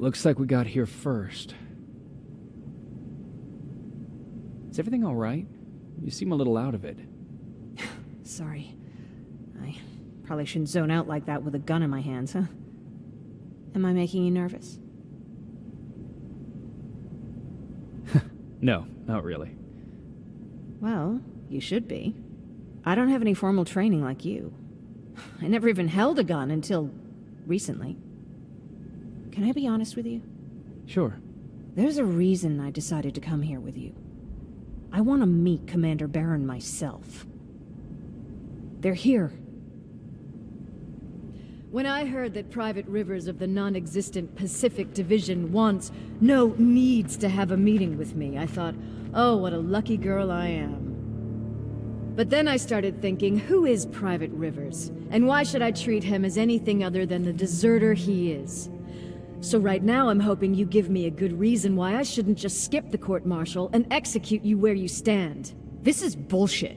Looks like we got here first. Is everything all right? You seem a little out of it. Sorry. I probably shouldn't zone out like that with a gun in my hands, huh? Am I making you nervous? No, not really. Well, you should be. I don't have any formal training like you. I never even held a gun until recently. Can I be honest with you? Sure. There's a reason I decided to come here with you. I want to meet Commander Baron myself. They're here. When I heard that Private Rivers of the non-existent Pacific Division needs to have a meeting with me, I thought, oh, what a lucky girl I am. But then I started thinking, who is Private Rivers? And why should I treat him as anything other than the deserter he is? So right now I'm hoping you give me a good reason why I shouldn't just skip the court-martial and execute you where you stand. This is bullshit.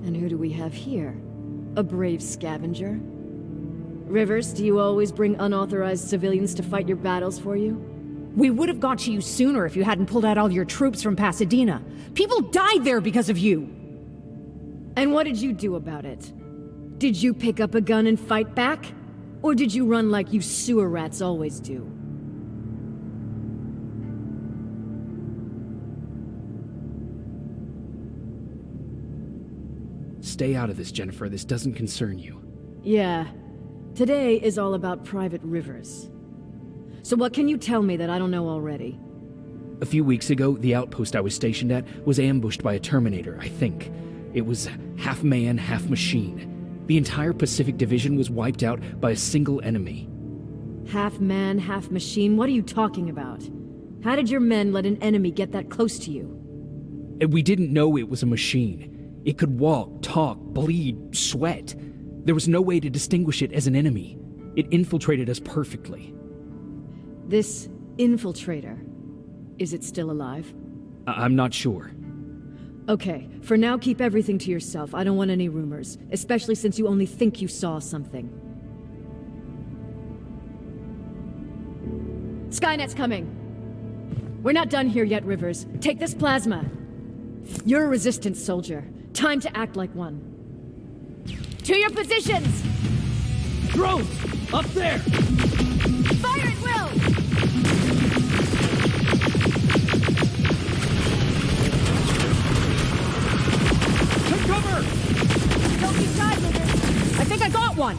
And who do we have here? A brave scavenger? Rivers, do you always bring unauthorized civilians to fight your battles for you? We would have got to you sooner if you hadn't pulled out all your troops from Pasadena. People died there because of you! And what did you do about it? Did you pick up a gun and fight back? Or did you run like you sewer rats always do? Stay out of this, Jennifer. This doesn't concern you. Yeah. Today is all about Private Rivers. So what can you tell me that I don't know already? A few weeks ago, the outpost I was stationed at was ambushed by a Terminator, I think. It was half man, half machine. The entire Pacific Division was wiped out by a single enemy. Half man, half machine? What are you talking about? How did your men let an enemy get that close to you? And we didn't know it was a machine. It could walk, talk, bleed, sweat. There was no way to distinguish it as an enemy. It infiltrated us perfectly. This infiltrator, is it still alive? I'm not sure. Okay, for now keep everything to yourself. I don't want any rumors, especially since you only think you saw something. Skynet's coming. We're not done here yet, Rivers. Take this plasma. You're a resistance soldier. Time to act like one. To your positions! Drones! Up there! Fire at will! Take cover! Don't be shy, Rivers. I think I got one!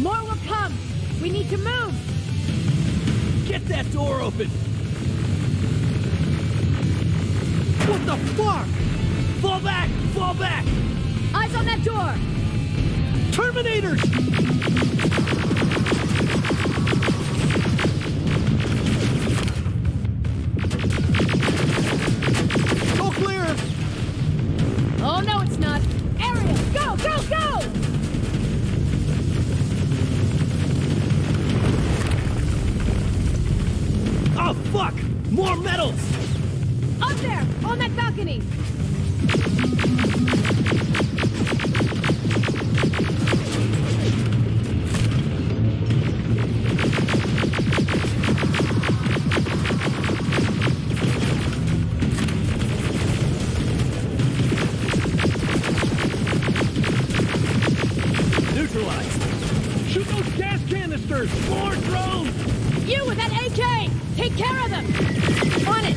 More will come! We need to move! Get that door open! What the fuck? Fall back! Fall back! Eyes on that door! Terminators! Go clear! Oh, no, it's not! Ariel, go, go, go! Oh, fuck! More metals! Up there! On that balcony! Neutralized! Shoot those gas canisters! More drones! You with that AK! Take care of them! On it!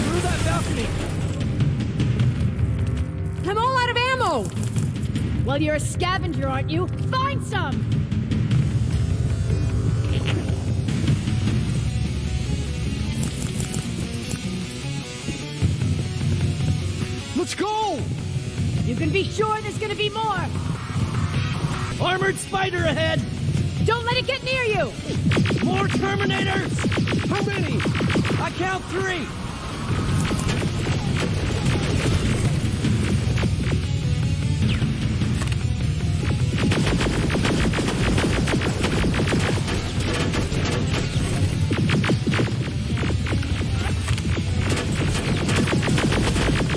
Through that balcony! I'm all out of ammo! Well, you're a scavenger, aren't you? Find some! Let's go! You can be sure there's gonna be more! Armored spider ahead! Don't let it get near you! More Terminators! How many? I count 3!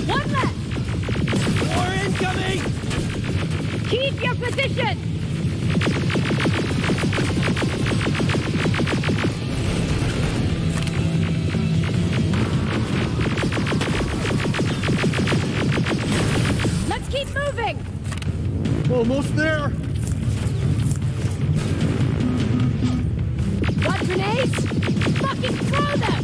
One left! More incoming! Keep your position! Let's keep moving! Almost there! Got grenades? Fucking throw them!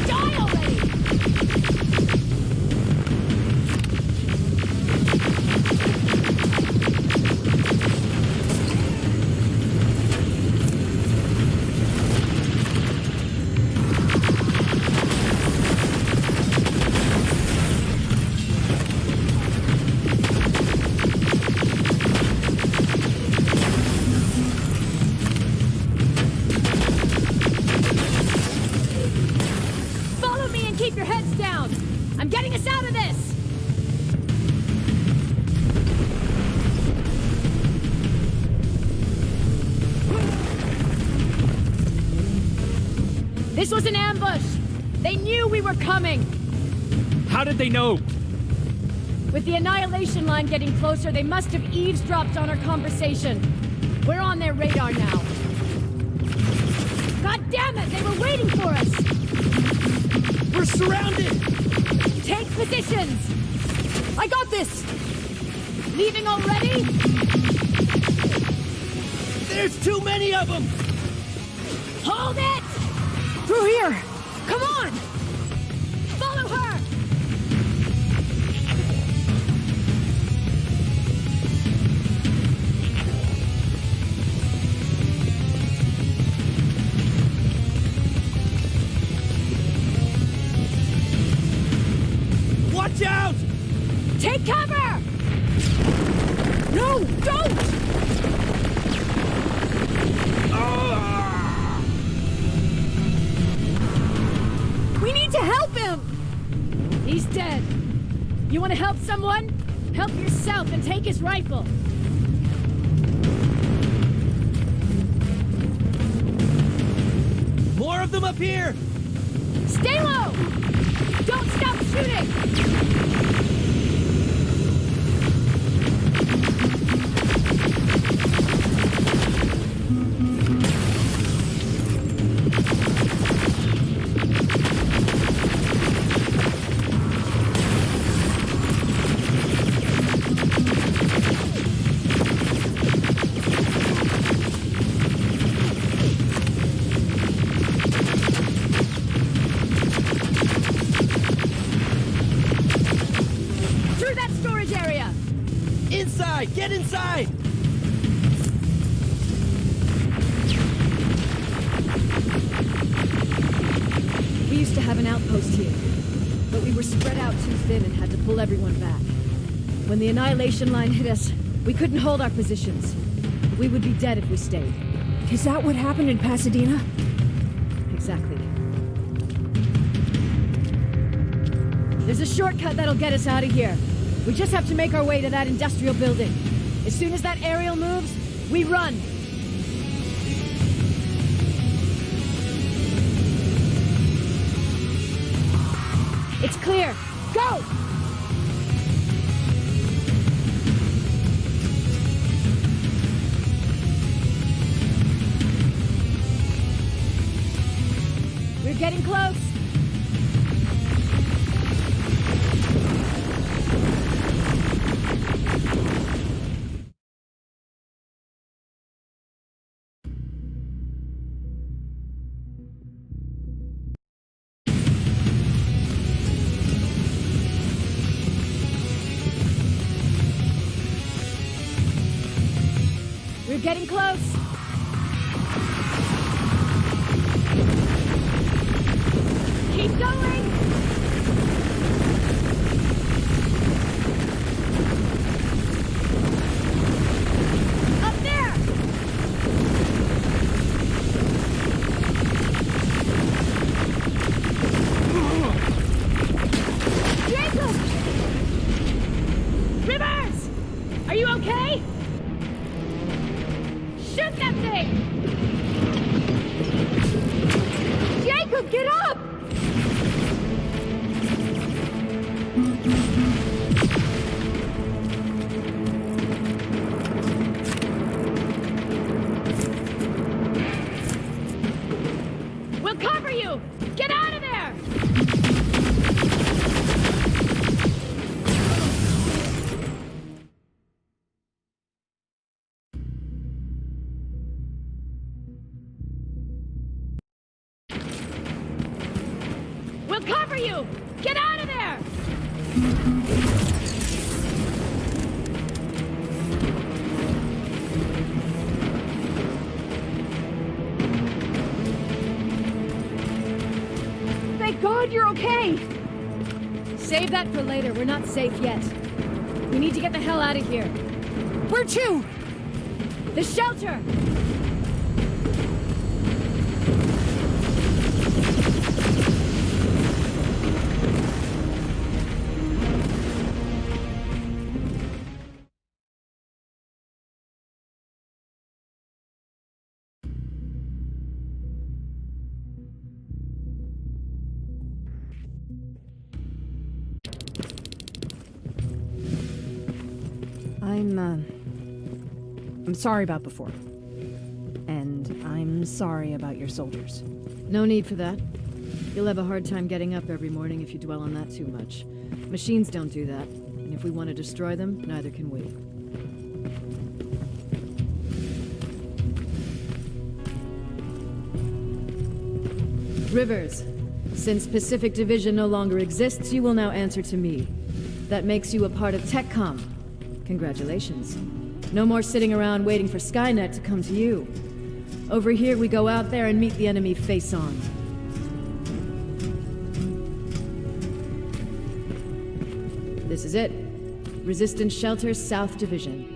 Die already! Follow me and keep your heads down! I'm getting us out of this! This was an ambush! They knew we were coming! How did they know? With the Annihilation line getting closer, they must have eavesdropped on our conversation. We're on their radar now. God damn it! They were waiting for us! We're surrounded! Take positions! I got this! Leaving already? There's too many of them! Hold it! Through here! Come on! Follow her! Watch out! Take cover! No! Don't! We need to help him! He's dead. You want to help someone? Help yourself and take his rifle. More of them up here! Stay low! Don't stop shooting! Through that storage area! Inside! Get inside! We used to have an outpost here, but we were spread out too thin and had to pull everyone back. When the Annihilation line hit us, we couldn't hold our positions. We would be dead if we stayed. Is that what happened in Pasadena? Exactly. There's a shortcut that'll get us out of here. We just have to make our way to that industrial building. As soon as that aerial moves, we run. It's clear. Go! We're getting close. We're getting close. Keep going. Get up! We'll cover you! Get out of there! We'll cover you! Get out of there! Thank God you're okay! Save that for later. We're not safe yet. We need to get the hell out of here. Where to? The shelter! I'm sorry about before. And I'm sorry about your soldiers. No need for that. You'll have a hard time getting up every morning if you dwell on that too much. Machines don't do that, and if we want to destroy them, neither can we. Rivers, since Pacific Division no longer exists, you will now answer to me. That makes you a part of TechCom. Congratulations. No more sitting around waiting for Skynet to come to you. Over here, we go out there and meet the enemy face on. This is it. Resistance Shelter, South Division.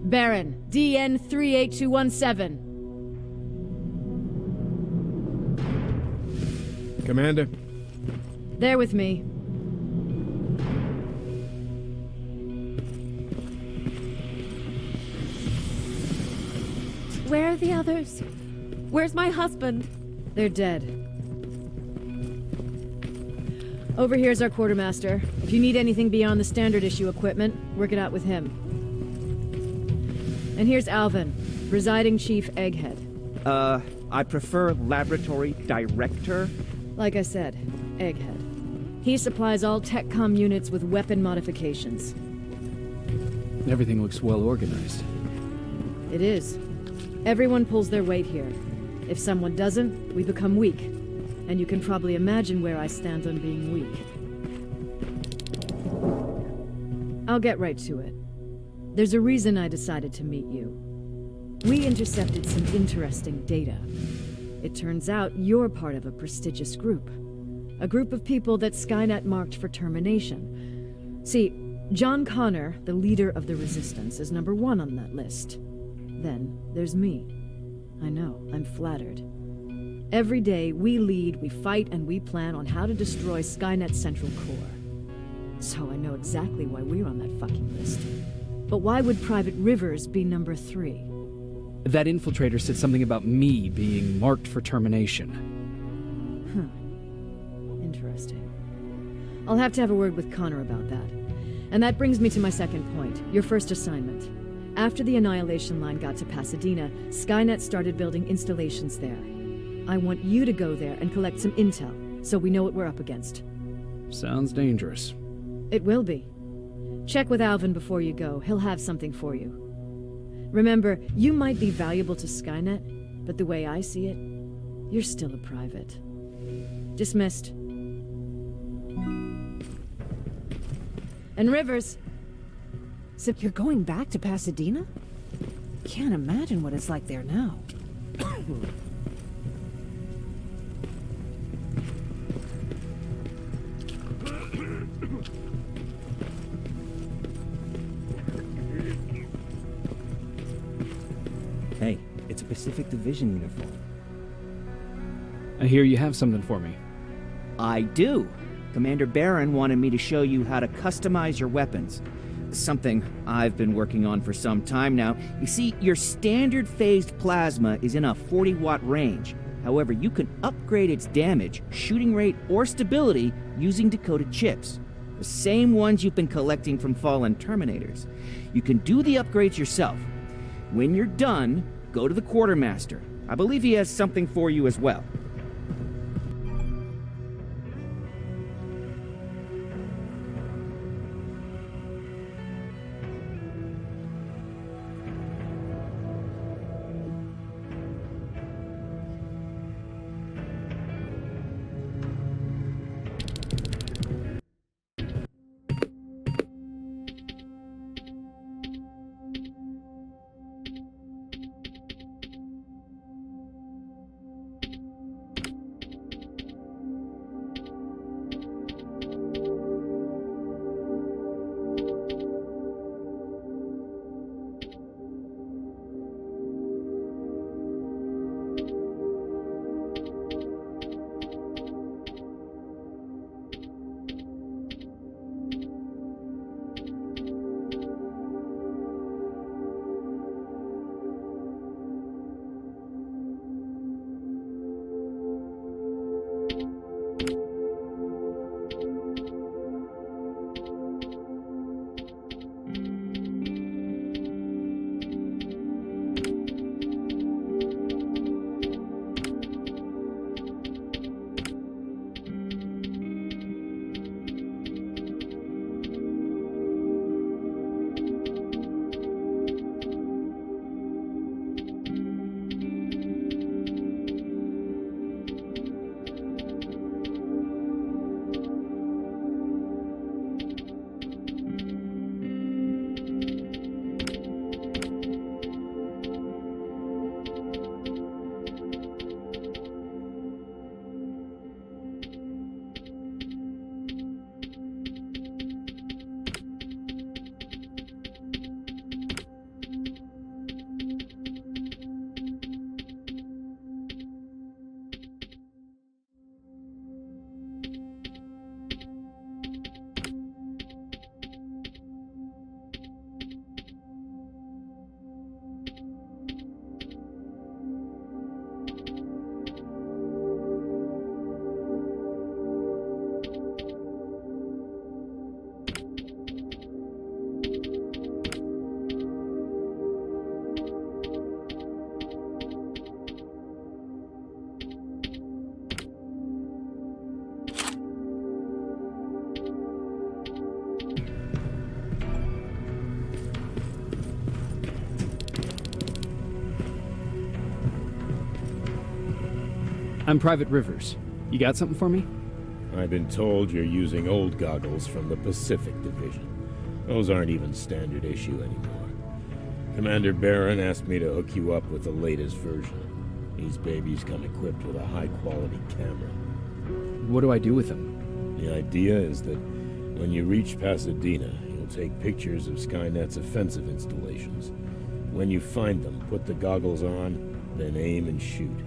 Baron, DN 38217. Commander? There with me. Where are the others? Where's my husband? They're dead. Over here's our quartermaster. If you need anything beyond the standard issue equipment, work it out with him. And here's Alvin, presiding chief Egghead. I prefer laboratory director. Like I said, Egghead. He supplies all TechCom units with weapon modifications. Everything looks well organized. It is. Everyone pulls their weight here. If someone doesn't, we become weak. And you can probably imagine where I stand on being weak. I'll get right to it. There's a reason I decided to meet you. We intercepted some interesting data. It turns out you're part of a prestigious group. A group of people that Skynet marked for termination. See, John Connor, the leader of the Resistance, is number 1 on that list. Then there's me. I know, I'm flattered. Every day, we lead, we fight, and we plan on how to destroy Skynet's central core. So I know exactly why we're on that fucking list. But why would Private Rivers be number 3? That infiltrator said something about me being marked for termination. Interesting. I'll have to have a word with Connor about that. And that brings me to my second point, your first assignment. After the Annihilation Line got to Pasadena, Skynet started building installations there. I want you to go there and collect some intel, so we know what we're up against. Sounds dangerous. It will be. Check with Alvin before you go. He'll have something for you. Remember, you might be valuable to Skynet, but the way I see it, you're still a private. Dismissed. And Rivers. So you're going back to Pasadena? Can't imagine what it's like there now. Hey, it's a Pacific Division uniform. I hear you have something for me. I do. Commander Barron wanted me to show you how to customize your weapons. something I've been working on for some time now. You see, your standard phased plasma is in a 40-watt range. However, you can upgrade its damage, shooting rate, or stability using decoded chips. The same ones you've been collecting from fallen Terminators. You can do the upgrades yourself. When you're done, go to the Quartermaster. I believe he has something for you as well. I'm Private Rivers. You got something for me? I've been told you're using old goggles from the Pacific Division. Those aren't even standard issue anymore. Commander Barron asked me to hook you up with the latest version. These babies come equipped with a high-quality camera. What do I do with them? The idea is that when you reach Pasadena, you'll take pictures of Skynet's offensive installations. When you find them, put the goggles on, then aim and shoot.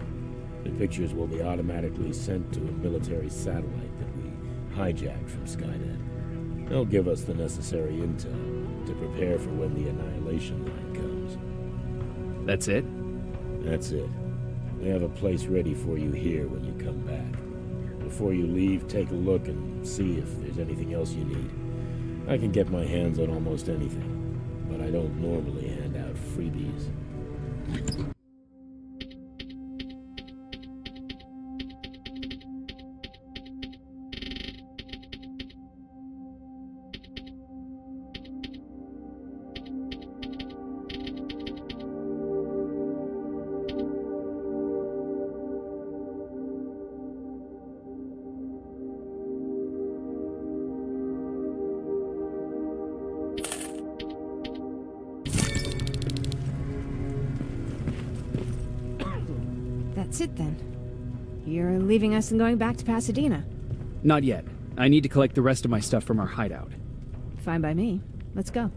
The pictures will be automatically sent to a military satellite that we hijacked from Skynet. They'll give us the necessary intel to prepare for when the annihilation line comes. That's it? That's it. We have a place ready for you here when you come back. Before you leave, take a look and see if there's anything else you need. I can get my hands on almost anything, but I don't normally hand out freebies. That's it then. You're leaving us and going back to Pasadena. Not yet. I need to collect the rest of my stuff from our hideout. Fine by me. Let's go.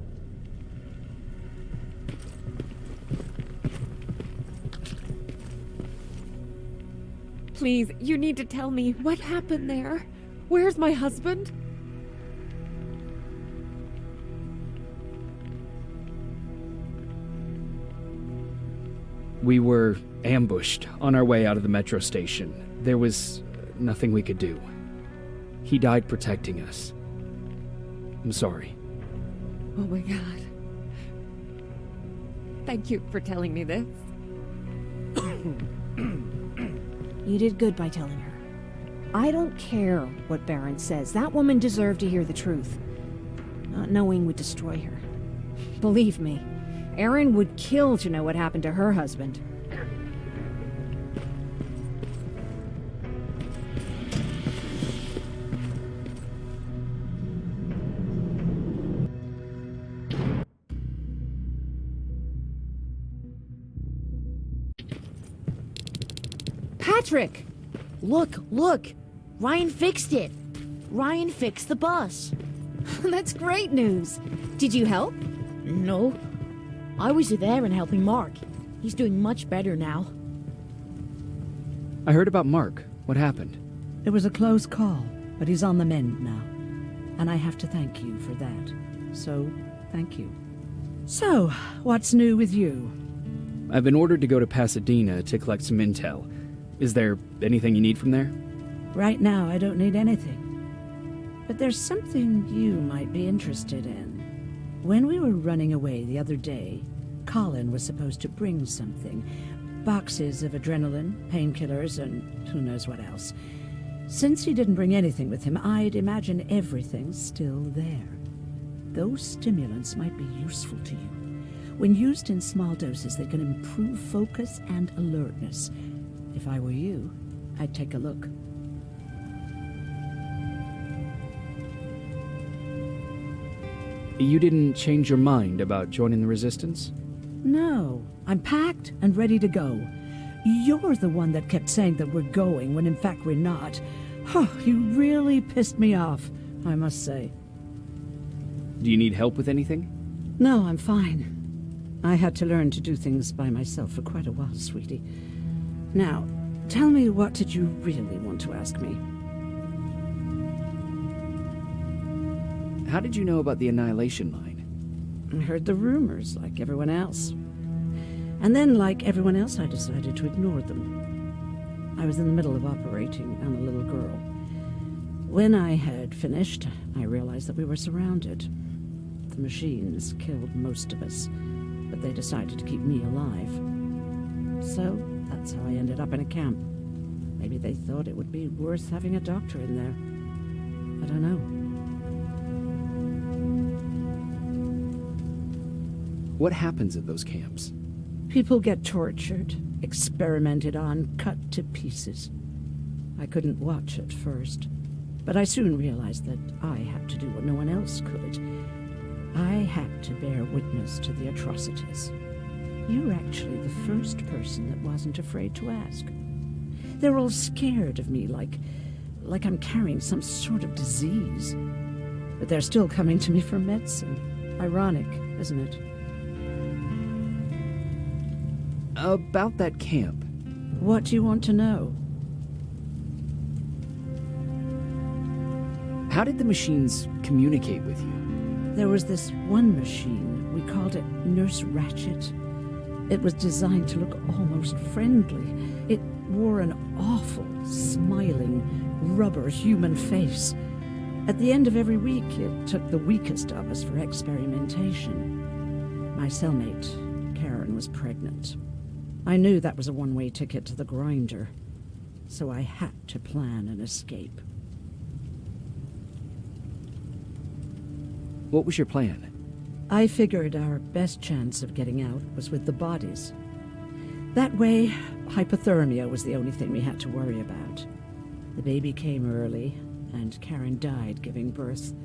Please, you need to tell me what happened there. Where's my husband? We were ambushed on our way out of the metro station. There was nothing we could do. He died protecting us. I'm sorry. Oh my god. Thank you for telling me this. You did good by telling her. I don't care what Baron says. That woman deserved to hear the truth. Not knowing would destroy her. Believe me, Erin would kill to know what happened to her husband. Patrick! Look! Ryan fixed it! Ryan fixed the bus! That's great news. Did you help? No. I was there and helping Mark. He's doing much better now. I heard about Mark. What happened? It was a close call, but he's on the mend now. And I have to thank you for that. So, thank you. So, what's new with you? I've been ordered to go to Pasadena to collect some intel. Is there anything you need from there? Right now, I don't need anything. But there's something you might be interested in. When we were running away the other day, Colin was supposed to bring something. Boxes of adrenaline, painkillers, and who knows what else. Since he didn't bring anything with him, I'd imagine everything's still there. Those stimulants might be useful to you. When used in small doses, they can improve focus and alertness. If I were you, I'd take a look. You didn't change your mind about joining the Resistance? No, I'm packed and ready to go. You're the one that kept saying that we're going when in fact we're not. Oh, you really pissed me off, I must say. Do you need help with anything? No, I'm fine. I had to learn to do things by myself for quite a while, sweetie. Now, tell me, what did you really want to ask me? How did you know about the Annihilation Line? I heard the rumors, like everyone else. And then, like everyone else, I decided to ignore them. I was in the middle of operating on a little girl. When I had finished, I realized that we were surrounded. The machines killed most of us, but they decided to keep me alive. So, that's how I ended up in a camp. Maybe they thought it would be worth having a doctor in there. I don't know. What happens at those camps? People get tortured, experimented on, cut to pieces. I couldn't watch at first, but I soon realized that I had to do what no one else could. I had to bear witness to the atrocities. You're actually the first person that wasn't afraid to ask. They're all scared of me, like I'm carrying some sort of disease. But they're still coming to me for medicine. Ironic, isn't it? About that camp. What do you want to know? How did the machines communicate with you? There was this one machine, we called it Nurse Ratchet. It was designed to look almost friendly. It wore an awful, smiling, rubber human face. At the end of every week, it took the weakest of us for experimentation. My cellmate, Karen, was pregnant. I knew that was a one-way ticket to the grinder, so I had to plan an escape. What was your plan? I figured our best chance of getting out was with the bodies. That way, hypothermia was the only thing we had to worry about. The baby came early, and Karen died giving birth.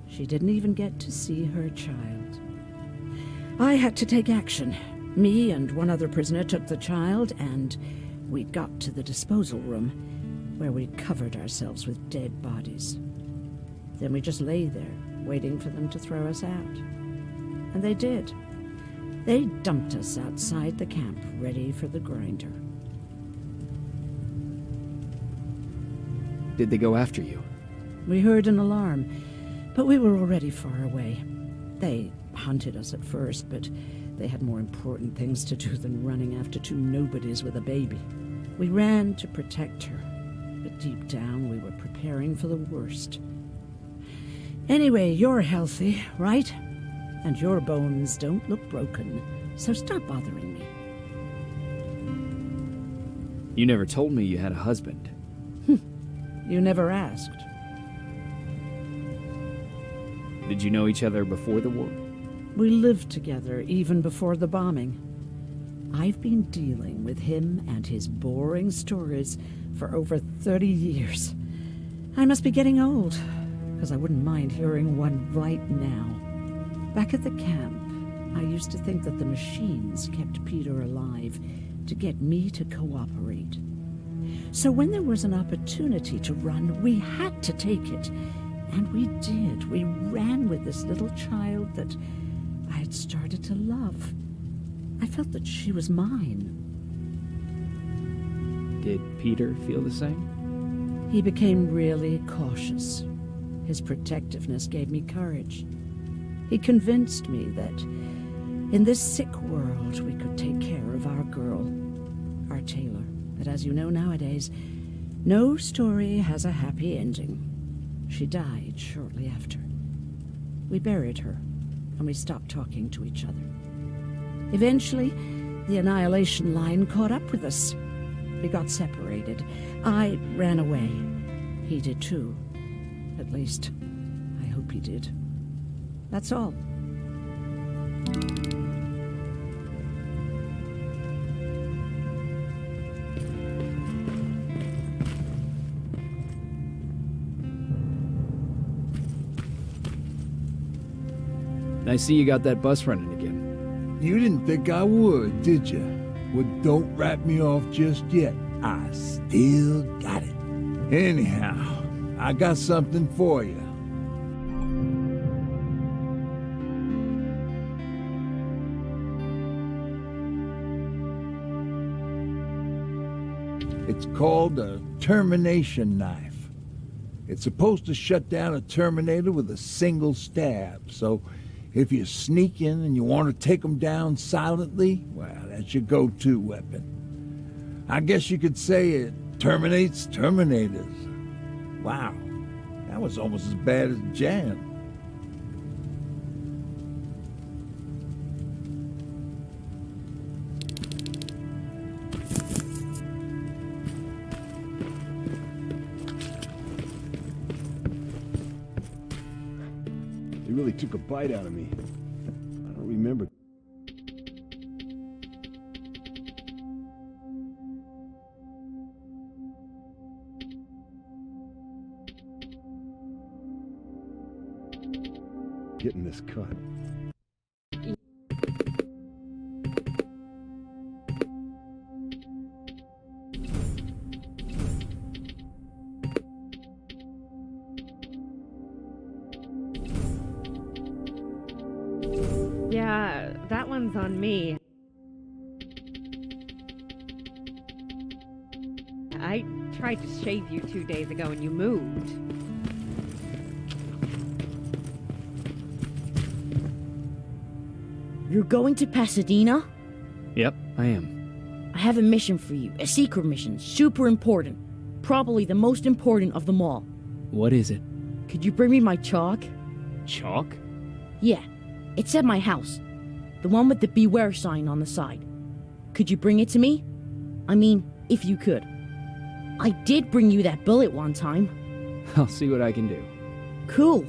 She didn't even get to see her child. I had to take action. Me and one other prisoner took the child, and we got to the disposal room, where we covered ourselves with dead bodies. Then we just lay there, waiting for them to throw us out. And they did. They dumped us outside the camp, ready for the grinder. Did they go after you? We heard an alarm, but we were already far away. They hunted us at first, but They had more important things to do than running after two nobodies with a baby. We ran to protect her, but deep down we were preparing for the worst. Anyway, you're healthy, right? And your bones don't look broken, so stop bothering me. You never told me you had a husband. You never asked. Did you know each other before the war? We lived together even before the bombing. I've been dealing with him and his boring stories for over 30 years. I must be getting old, because I wouldn't mind hearing one right now. Back at the camp, I used to think that the machines kept Peter alive to get me to cooperate. So when there was an opportunity to run, we had to take it. And we did. We ran with this little child that I had started to love. I felt that she was mine. Did Peter feel the same? He became really cautious. His protectiveness gave me courage. He convinced me that in this sick world we could take care of our girl, our Taylor. But as you know nowadays, no story has a happy ending. She died shortly after. We buried her, and we stopped talking to each other. Eventually, the Annihilation Line caught up with us. We got separated. I ran away. He did too. At least, I hope he did. That's all. I see you got that bus running again. You didn't think I would, did you? Well, don't wrap me off just yet. I still got it. Anyhow, I got something for you. It's called a termination knife. It's supposed to shut down a Terminator with a single stab, so if you sneak in and you want to take them down silently, well, that's your go-to weapon. I guess you could say it terminates Terminators. Wow, that was almost as bad as Jan. They really took a bite out of me. I don't remember. Getting this cut. Yeah, that one's on me. I tried to shave you 2 days ago and you moved. You're going to Pasadena? Yep, I am. I have a mission for you. A secret mission. Super important. Probably the most important of them all. What is it? Could you bring me my chalk? Chalk? Yeah. It's at my house. The one with the beware sign on the side. Could you bring it to me? I mean, if you could. I did bring you that bullet one time. I'll see what I can do. Cool.